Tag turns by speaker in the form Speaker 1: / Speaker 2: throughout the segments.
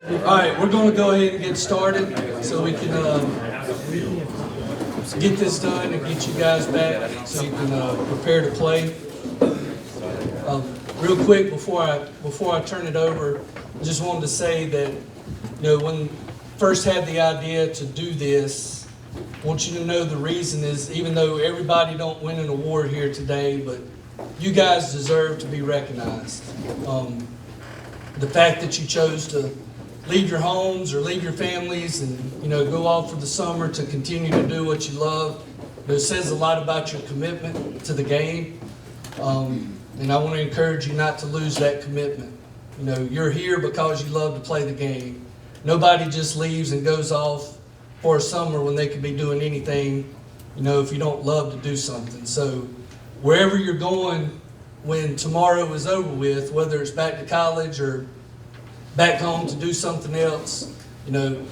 Speaker 1: All right, we're going to go ahead and get started so we can get this done and get you guys back so you can prepare to play. Real quick before I turn it over, I just wanted to say that when first had the idea to do this, I want you to know the reason is even though everybody don't win an award here today, but you guys deserve to be recognized. The fact that you chose to leave your homes or leave your families and go off for the summer to continue to do what you love, it says a lot about your commitment to the game. And I want to encourage you not to lose that commitment. You're here because you love to play the game. Nobody just leaves and goes off for a summer when they could be doing anything, if you don't love to do something. So wherever you're going when tomorrow is over with, whether it's back to college or back home to do something else,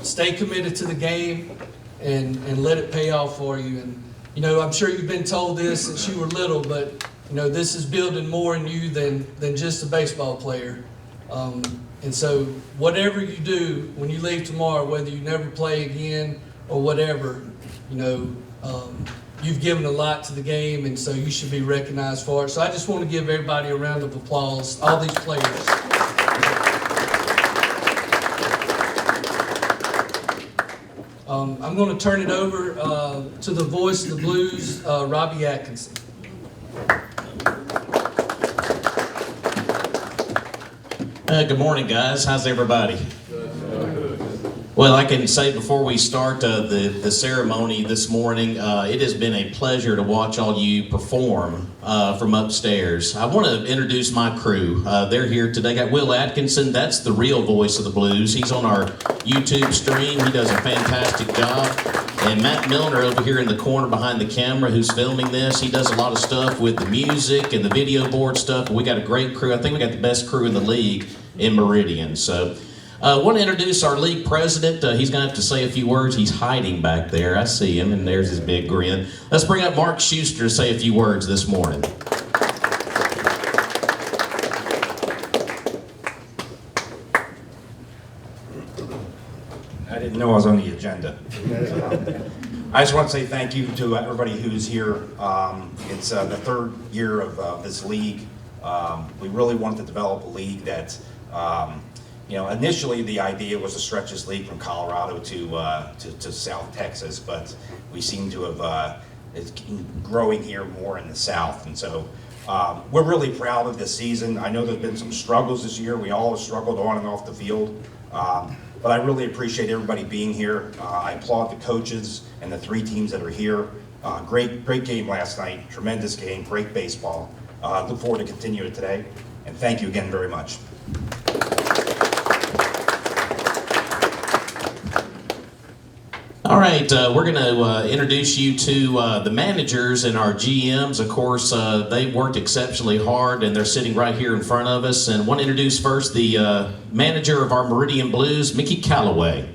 Speaker 1: stay committed to the game and let it pay off for you. And, I'm sure you've been told this since you were little, but, this is building more in you than just a baseball player. And so whatever you do when you leave tomorrow, whether you never play again or whatever, you've given a lot to the game, and so you should be recognized for it. So I just want to give everybody a round of applause, all these players. I'm going to turn it over to the voice of the Blues, Robbie Atkinson.
Speaker 2: Good morning, guys. How's everybody? Well, I can say before we start the ceremony this morning, it has been a pleasure to watch all you perform from upstairs. I want to introduce my crew. They're here today. Got Will Atkinson. That's the real voice of the Blues. He's on our YouTube stream. He does a fantastic job. And Matt Milner over here in the corner behind the camera who's filming this. He does a lot of stuff with the music and the video board stuff. We got a great crew. I think we got the best crew in the league in Meridian. So I want to introduce our league president. He's going to have to say a few words. He's hiding back there. I see him, and there's his big grin. Let's bring up Mark Schuster to say a few words this morning.
Speaker 3: I didn't know I was on the agenda. I just want to say thank you to everybody who's here. It's the third year of this league. We really wanted to develop a league that, initially the idea was to stretch this league from Colorado to South Texas, but we seem to have it's growing here more in the South, and so we're really proud of this season. I know there's been some struggles this year. We all have struggled on and off the field. But I really appreciate everybody being here. I applaud the coaches and the three teams that are here. Great game last night, tremendous game, great baseball. Look forward to continue it today, and thank you again very much.
Speaker 2: All right, we're going to introduce you to the managers and our GMs. Of course, they worked exceptionally hard, and they're sitting right here in front of us. And I want to introduce first the manager of our Meridian Blues, Mickey Calloway.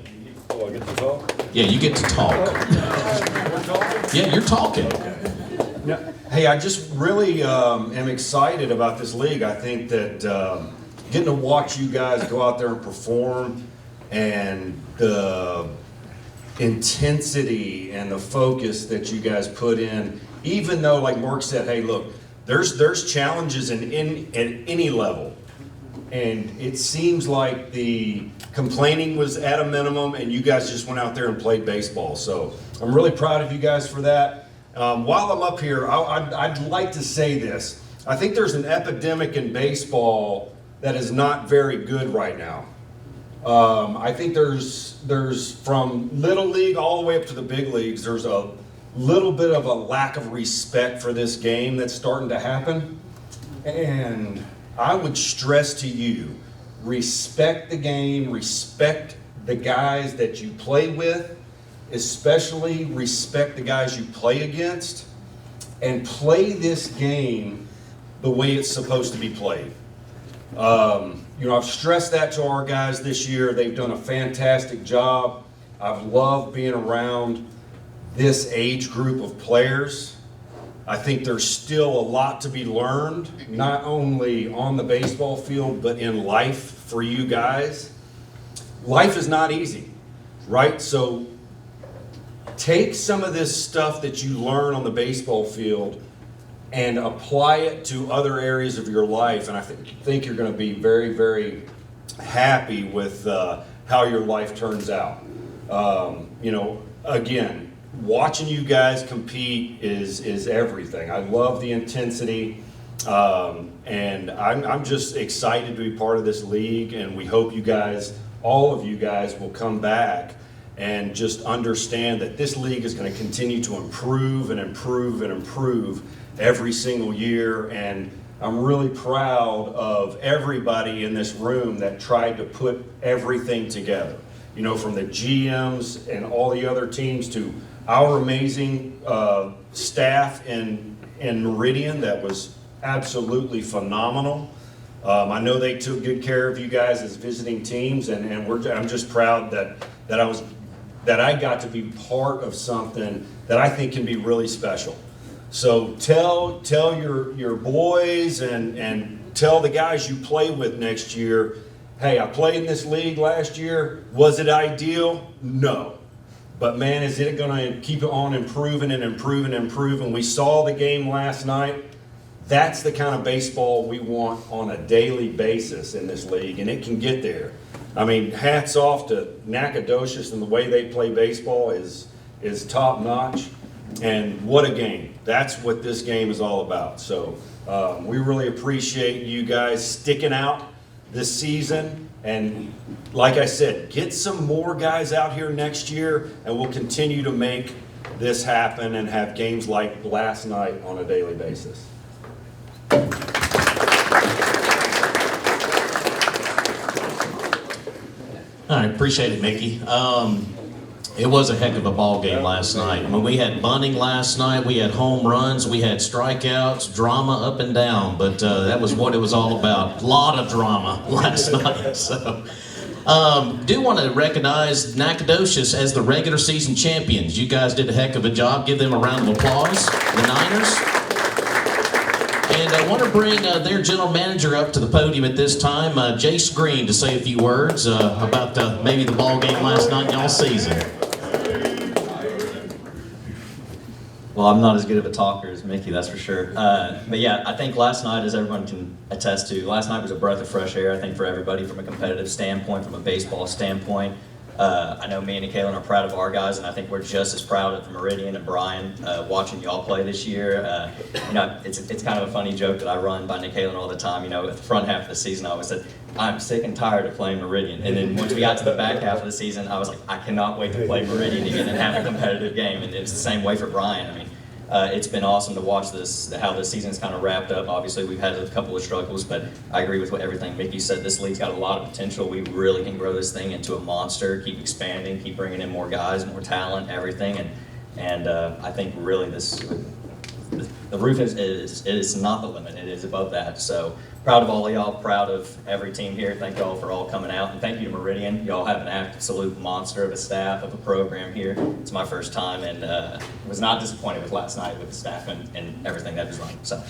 Speaker 4: Oh, I get to talk?
Speaker 2: Yeah, you get to talk.
Speaker 4: We're talking?
Speaker 2: Yeah, you're talking.
Speaker 4: Hey, I just really am excited about this league. I think that getting to watch you guys go out there and perform, and the intensity and the focus that you guys put in, even though, like Mark said, hey, look, there's challenges at any level, and it seems like the complaining was at a minimum, and you guys just went out there and played baseball. So I'm really proud of you guys for that. While I'm up here, I'd like to say this. I think there's an epidemic in baseball that is not very good right now. I think there's from little league all the way up to the big leagues, there's a little bit of a lack of respect for this game that's starting to happen. And I would stress to you, respect the game, respect the guys that you play with, especially respect the guys you play against, and play this game the way it's supposed to be played. I've stressed that to our guys this year. They've done a fantastic job. I've loved being around this age group of players. I think there's still a lot to be learned, not only on the baseball field, but in life for you guys. life is not easy, right? So take some of this stuff that you learn on the baseball field and apply it to other areas of your life. And I think you're going to be very, very happy with how your life turns out. Again, watching you guys compete is everything. I love the intensity. And I'm just excited to be part of this league, and we hope you guys, all of you guys, will come back and just understand that this league is going to continue to improve and improve and improve every single year. And I'm really proud of everybody in this room that tried to put everything together, from the GMs and all the other teams to our amazing staff in Meridian that was absolutely phenomenal. I know they took good care of you guys as visiting teams, and I'm just proud that I got to be part of something that I think can be really special. So tell your boys and tell the guys you play with next year, hey, I played in this league last year. Was it ideal? No. But man, is it going to keep on improving and improving and improving? We saw the game last night. That's the kind of baseball we want on a daily basis in this league, and it can get there. I mean, hats off to Nacogdoches, and the way they play baseball is top notch. And what a game. That's what this game is all about. So we really appreciate you guys sticking out this season. And like I said, get some more guys out here next year, and we'll continue to make this happen and have games like last night on a daily basis.
Speaker 2: I appreciate it, Mickey. It was a heck of a ball game last night. I mean, we had bunting last night, we had home runs, we had strikeouts, drama up and down, but that was what it was all about. A lot of drama last night. So, do want to recognize Nacogdoches as the regular season champions. You guys did a heck of a job. Give them a round of applause, the Niners. And I want to bring their general manager up to the podium at this time, Jace Green, to say a few words about maybe the ball game last night in y'all season.
Speaker 5: Well, I'm not as good of a talker as Mickey, that's for sure. But yeah, I think last night, as everyone can attest to, last night was a breath of fresh air, I think, for everybody from a competitive standpoint, from a baseball standpoint. I know me and Kaylin are proud of our guys, and I think we're just as proud of Meridian and Brian watching y'all play this year. It's kind of a funny joke that I run by Kaylin all the time. At the front half of the season, I always said, I'm sick and tired of playing Meridian. And then once we got to the back half of the season, I was like, I cannot wait to play Meridian again and have a competitive game. And it's the same way for Brian. I mean, it's been awesome to watch how this season's kind of wrapped up. Obviously, we've had a couple of struggles, but I agree with everything Mickey said. This league's got a lot of potential. We really can grow this thing into a monster, keep expanding, keep bringing in more guys, more talent, everything. And I think really the roof is not the limit. It is above that. So proud of all of y'all, proud of every team here. Thank y'all for all coming out, and thank you to Meridian. Y'all have an absolute monster of a staff, of a program here. It's my first time, and was not disappointed with last night with the staff and everything that was running. So.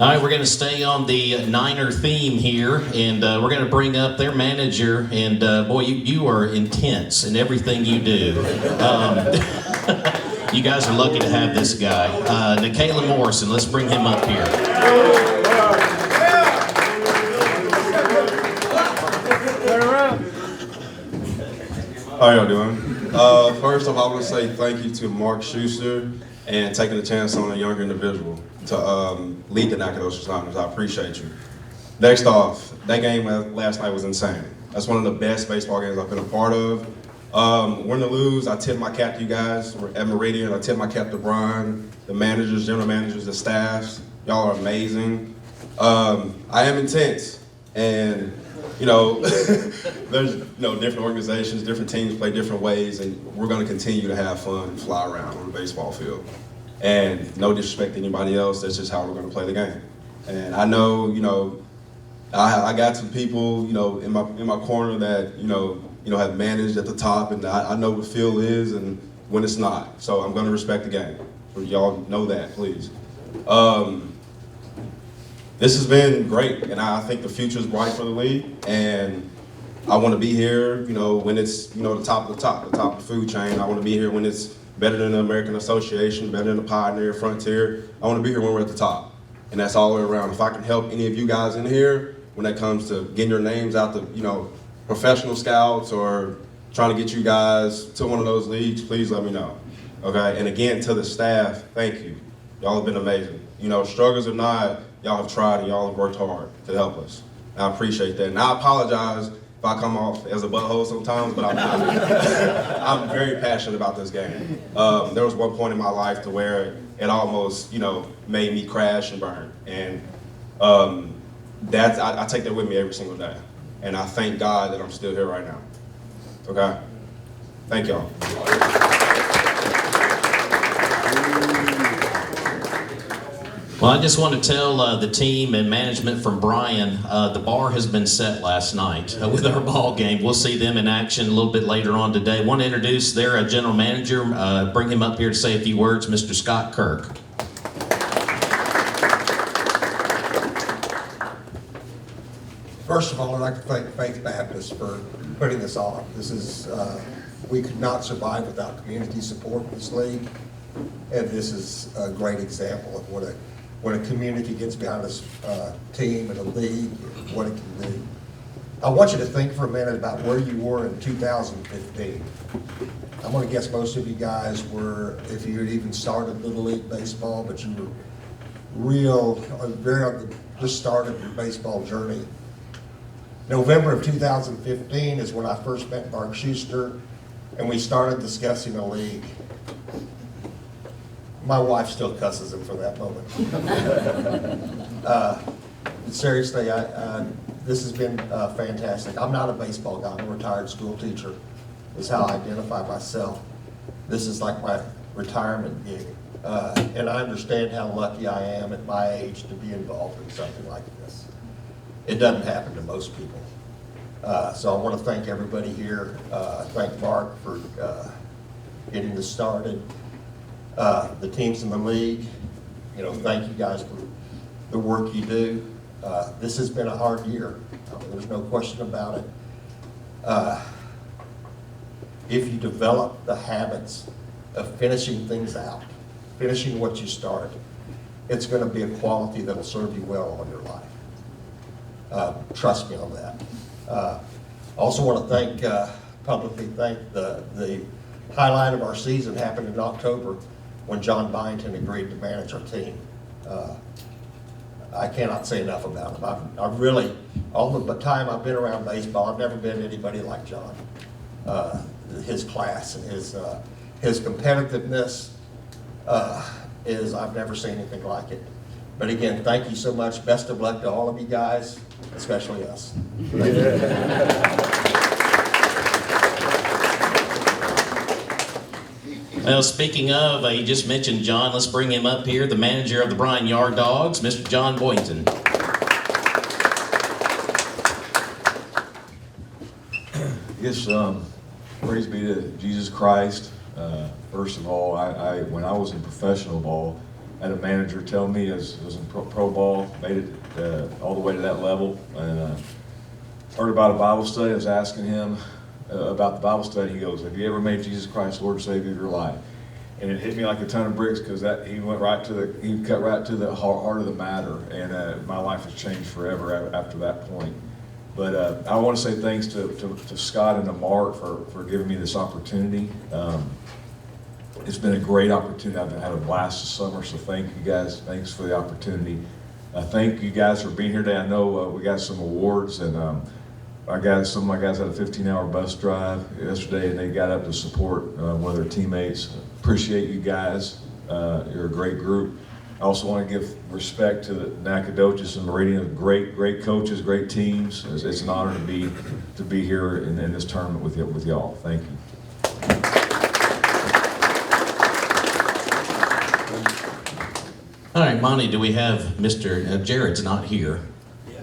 Speaker 2: All right, we're going to stay on the Niner theme here, and we're going to bring up their manager. And boy, you are intense in everything you do. You guys are lucky to have this guy, Nicaila Morrison. Let's bring him up here.
Speaker 6: How y'all doing? First off, I want to say thank you to Mark Schuster and taking a chance on a younger individual to lead the Nacogdoches Niners. I appreciate you. Next off, that game last night was insane. That's one of the best baseball games I've been a part of. Win or lose, I tip my cap to you guys at Meridian. I tip my cap to Brian, the managers, general managers, the staffs. Y'all are amazing. I am intense, and there's different organizations, different teams play different ways, and we're going to continue to have fun and fly around on the baseball field. And no disrespect to anybody else, that's just how we're going to play the game. And I know, I got some people, in my corner that have managed at the top, and I know what feel is and when it's not. So I'm going to respect the game. Y'all know that, please. this has been great, and I think the future is bright for the league. And I want to be here, when it's, the top of the food chain. I want to be here when it's better than the American Association, better than the Pioneer, Frontier. I want to be here when we're at the top, and that's all the way around. If I can help any of you guys in here when it comes to getting your names out to, professional scouts or trying to get you guys to one of those leagues, please let me know. Okay, and again, to the staff, thank you. Y'all have been amazing. Struggles or not, y'all have tried and y'all have worked hard to help us. And I appreciate that. And I apologize if I come off as a butthole sometimes, but I'm not. I'm very passionate about this game. There was one point in my life to where it almost, made me crash and burn. And I take that with me every single day. And I thank God that I'm still here right now. Okay? Thank y'all.
Speaker 2: Well, I just want to tell the team and management from Bryan, the bar has been set last night with our ball game. We'll see them in action a little bit later on today. I want to introduce their general manager, bring him up here to say a few words, Mr. Scott Kirk.
Speaker 7: First of all, I'd like to thank Faith Baptist for putting this on. This is, we could not survive without community support in this league. And this is a great example of when a community gets behind a team and a league, what it can do. I want you to think for a minute about where you were in 2015. I'm gonna guess most of you guys were, if you had even started Little League Baseball, but you were very on the start of your baseball journey. November of 2015 is when I first met Mark Schuster, and we started discussing a league. My wife still cusses him for that moment. Seriously, this has been fantastic. I'm not a baseball guy. I'm a retired school teacher. Is how I identify myself. This is like my retirement gig. And I understand how lucky I am at my age to be involved in something like this. It doesn't happen to most people. So I want to thank everybody here. Thank Mark for getting this started. The teams in the league, thank you guys for the work you do. This has been a hard year. There's no question about it. If you develop the habits of finishing things out, finishing what you start, it's going to be a quality that will serve you well all your life. Trust me on that. Also want to publicly thank the highlight of our season happened in October when John Byington agreed to manage our team. I cannot say enough about him. I've really, all the time I've been around baseball, I've never been anybody like John. His class and his competitiveness I've never seen anything like it. But again, thank you so much. Best of luck to all of you guys, especially us.
Speaker 2: Well, speaking of, you just mentioned John. Let's bring him up here, the manager of the Bryan Yard Dogs, Mr. John Boynton.
Speaker 8: Yes, praise be to Jesus Christ. First of all, when I was in professional ball, I had a manager tell me, I was in pro ball, made it all the way to that level, and heard about a Bible study. I was asking him about the Bible study. He goes, "Have you ever made Jesus Christ Lord and Savior of your life?" And it hit me like a ton of bricks, because he cut right to the heart of the matter, and my life has changed forever after that point. But I want to say thanks to Scott and to Mark for giving me this opportunity. It's been a great opportunity. I've had a blast this summer, so thank you guys. Thanks for the opportunity. Thank you guys for being here today. I know we got some awards, and some of my guys had a 15-hour bus drive yesterday, and they got up to support one of their teammates. Appreciate you guys. You're a great group. I also want to give respect to the Nacogdoches and Meridian, great coaches, great teams. It's an honor to be here in this tournament with y'all. Thank you.
Speaker 2: All right, Monty, do we have Mr. Jared's not here.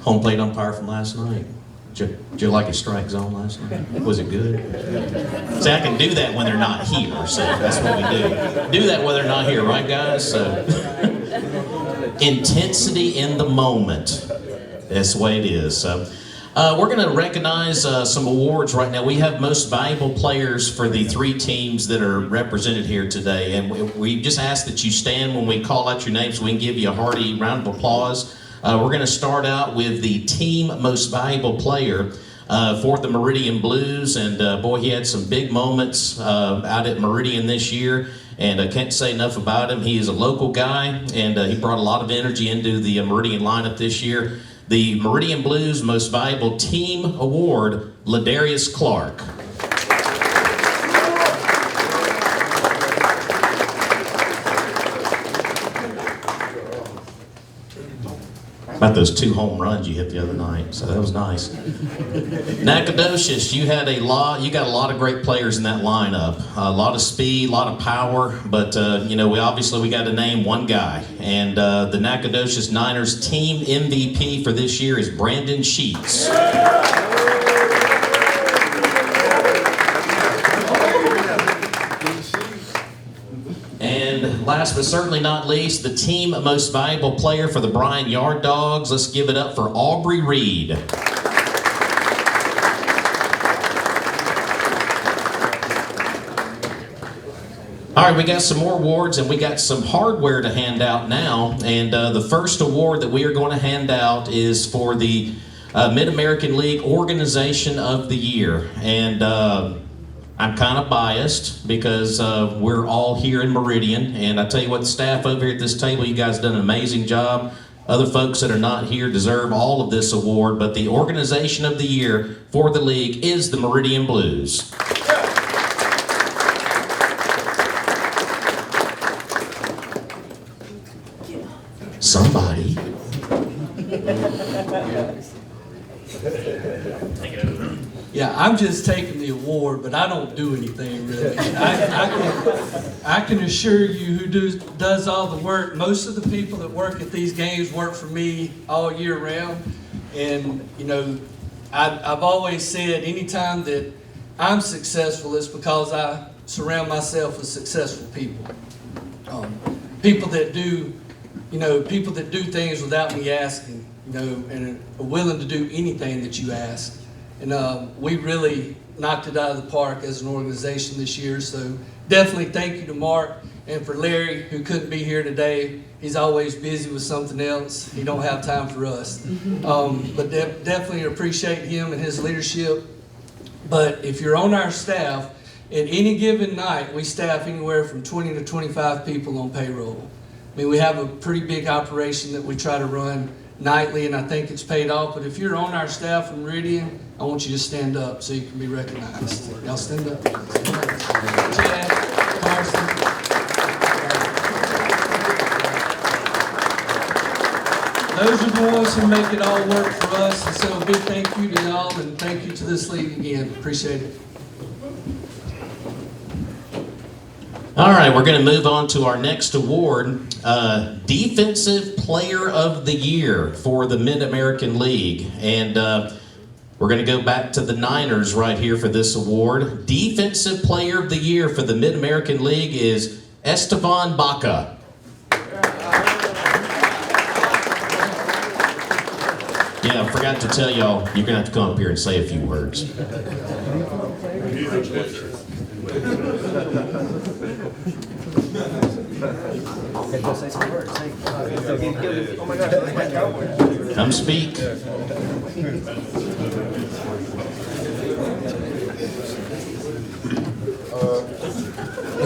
Speaker 2: Home plate umpire from last night. Did you like his strike zone last night? Was it good? See, I can do that when they're not here, so that's what we do. Do that when they're not here, right, guys? So, Intensity in the moment. That's the way it is. So, we're going to recognize some awards right now. We have most valuable players for the 3 teams that are represented here today. And we just ask that you stand when we call out your names so we can give you a hearty round of applause. We're going to start out with the team most valuable player for the Meridian Blues. And boy, he had some big moments out at Meridian this year. And I can't say enough about him. He is a local guy, and he brought a lot of energy into the Meridian lineup this year. The Meridian Blues Most Valuable Team Award, Ladarius Clark. About those 2 home runs you hit the other night, so that was nice. Nacogdoches, you got a lot of great players in that lineup. A lot of speed, a lot of power, but we got to name one guy. And the Nacogdoches Niners team MVP for this year is Brandon Sheets. And last but certainly not least, the team most valuable player for the Bryan Yard Dogs. Let's give it up for Aubrey Reed. All right, we got some more awards and we got some hardware to hand out now. And the first award that we are going to hand out is for the Mid-American League Organization of the Year. And I'm kind of biased because we're all here in Meridian, and I tell you what, the staff over here at this table, you guys done an amazing job. Other folks that are not here deserve all of this award, but the Organization of the Year for the league is the Meridian Blues. Somebody.
Speaker 1: Yeah, I'm just taking the award, but I don't do anything really. I can assure you who does all the work. Most of the people that work at these games work for me all year round. And, I've always said anytime that I'm successful, it's because I surround myself with successful people. People that do things without me asking, and are willing to do anything that you ask. And we really knocked it out of the park as an organization this year. So definitely thank you to Mark, and for Larry, who couldn't be here today. He's always busy with something else. He don't have time for us. But definitely appreciate him and his leadership. But if you're on our staff, at any given night, we staff anywhere from 20 to 25 people on payroll. I mean, we have a pretty big operation that we try to run nightly, and I think it's paid off. But if you're on our staff in Meridian, I want you to stand up so you can be recognized. Y'all stand up. Chad, Carson. Those are the ones who make it all work for us. And so a big thank you to y'all, and thank you to this league again. Appreciate it.
Speaker 2: All right, we're going to move on to our next award, Defensive Player of the Year for the Mid-American League. And we're going to go back to the Niners right here for this award. Defensive Player of the Year for the Mid-American League is Esteban Baca. Yeah, I forgot to tell y'all, you're going to have to come up here and say a few words. Come speak.
Speaker 9: Thank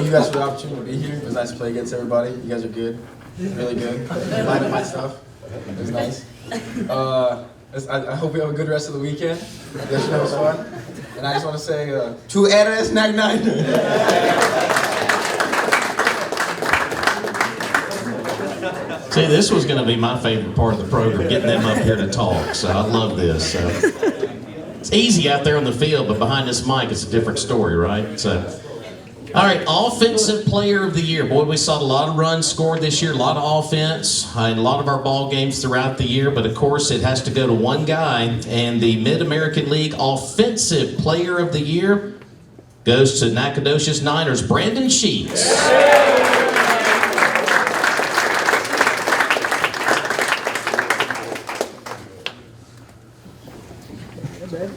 Speaker 9: you guys for the opportunity to be here. It was nice to play against everybody. You guys are good, really good. Lining my stuff. It was nice. I hope we have a good rest of the weekend. Yesterday was fun. And I just want to say, to RS 99.
Speaker 2: See, this was going to be my favorite part of the program, getting them up here to talk. So I love this. It's easy out there on the field, but behind this mic, it's a different story, right? So, all right, Offensive Player of the Year. Boy, we saw a lot of runs scored this year, a lot of offense in a lot of our ball games throughout the year. But, of course, it has to go to one guy. And the Mid-American League Offensive Player of the Year goes to Nacogdoches Niners, Brandon Sheets.
Speaker 10: Yeah,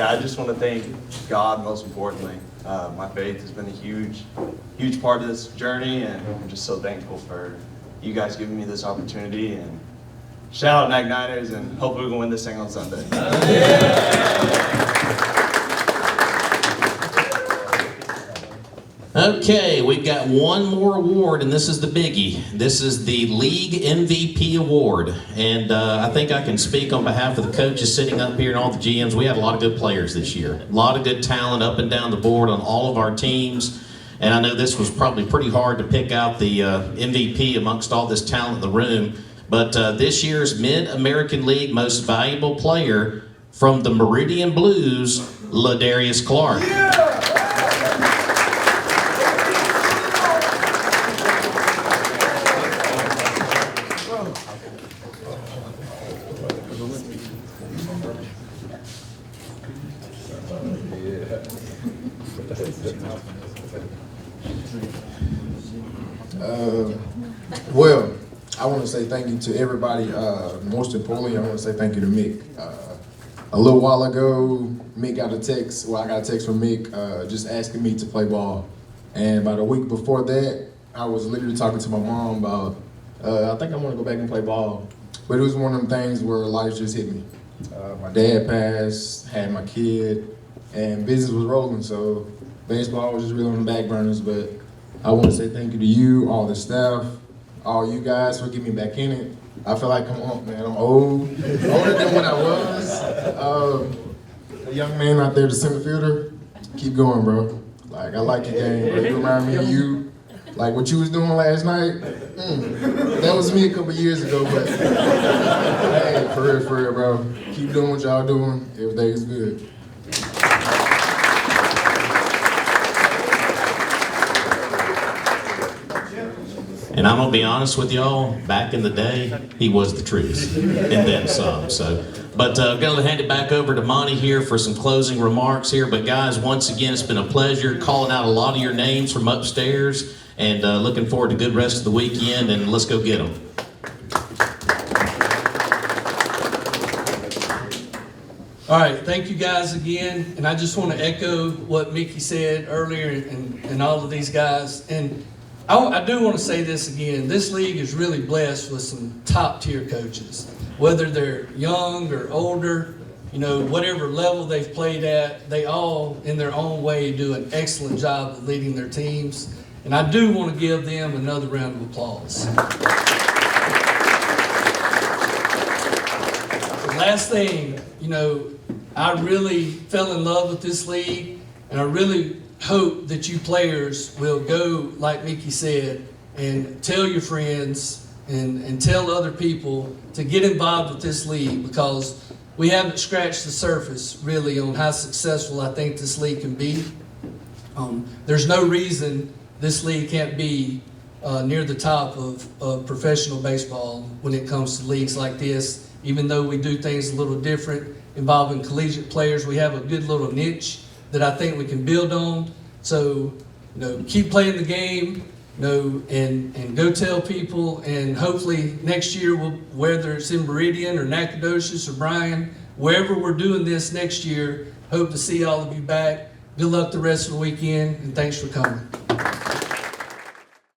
Speaker 10: I just want to thank God most importantly. My faith has been a huge part of this journey, and I'm just so thankful for you guys giving me this opportunity. And shout out Nag Niners, and hopefully we can win this thing on Sunday.
Speaker 2: Okay, we've got one more award, and this is the biggie. This is the League MVP Award. And I think I can speak on behalf of the coaches sitting up here and all the GMs. We had a lot of good players this year. A lot of good talent up and down the board on all of our teams. And I know this was probably pretty hard to pick out the MVP amongst all this talent in the room. But this year's Mid-American League Most Valuable Player from the Meridian Blues, Ladarius Clark.
Speaker 9: Well, I want to say thank you to everybody. Most importantly, I want to say thank you to Mick. A little while ago, Mick got a text. Well, I got a text from Mick just asking me to play ball. And about a week before that, I was literally talking to my mom about, I think I want to go back and play ball. But it was one of them things where life just hit me. My dad passed, had my kid, and business was rolling. So baseball was just really on the back burners. But I want to say thank you to you, all the staff, all you guys for getting me back in it. I feel like I'm old, man. I'm old, older than what I was. The young man out there, the center fielder, keep going, bro. Like, I like your game, bro. You remind me of you. Like what you was doing last night, that was me a couple years ago, but hey, for real, bro. Keep doing what y'all doing. Everything is good.
Speaker 2: And I'm gonna be honest with y'all, back in the day, he was the truth, and then some, so. But I'm gonna hand it back over to Monty here for some closing remarks here. But guys, once again, it's been a pleasure calling out a lot of your names from upstairs, and looking forward to a good rest of the weekend, and let's go get them.
Speaker 1: All right, thank you guys again, and I just want to echo what Mickey said earlier and all of these guys. And I do want to say this again, this league is really blessed with some top tier coaches. Whether they're young or older, you know, whatever level they've played at, they all, in their own way, do an excellent job of leading their teams. And I do want to give them another round of applause. The last thing, you know, I really fell in love with this league, and I really hope that you players will go, like Mickey said, and tell your friends and tell other people to get involved with this league, because we haven't scratched the surface really on how successful I think this league can be. There's no reason this league can't be near the top of professional baseball when it comes to leagues like this. Even though we do things a little different involving collegiate players, we have a good little niche that I think we can build on. So, you know, keep playing the game, you know, and go tell people, and hopefully next year, whether it's in Meridian or Nacogdoches or Bryan, wherever we're doing this next year, hope to see all of you back. Good luck the rest of the weekend, and thanks for coming.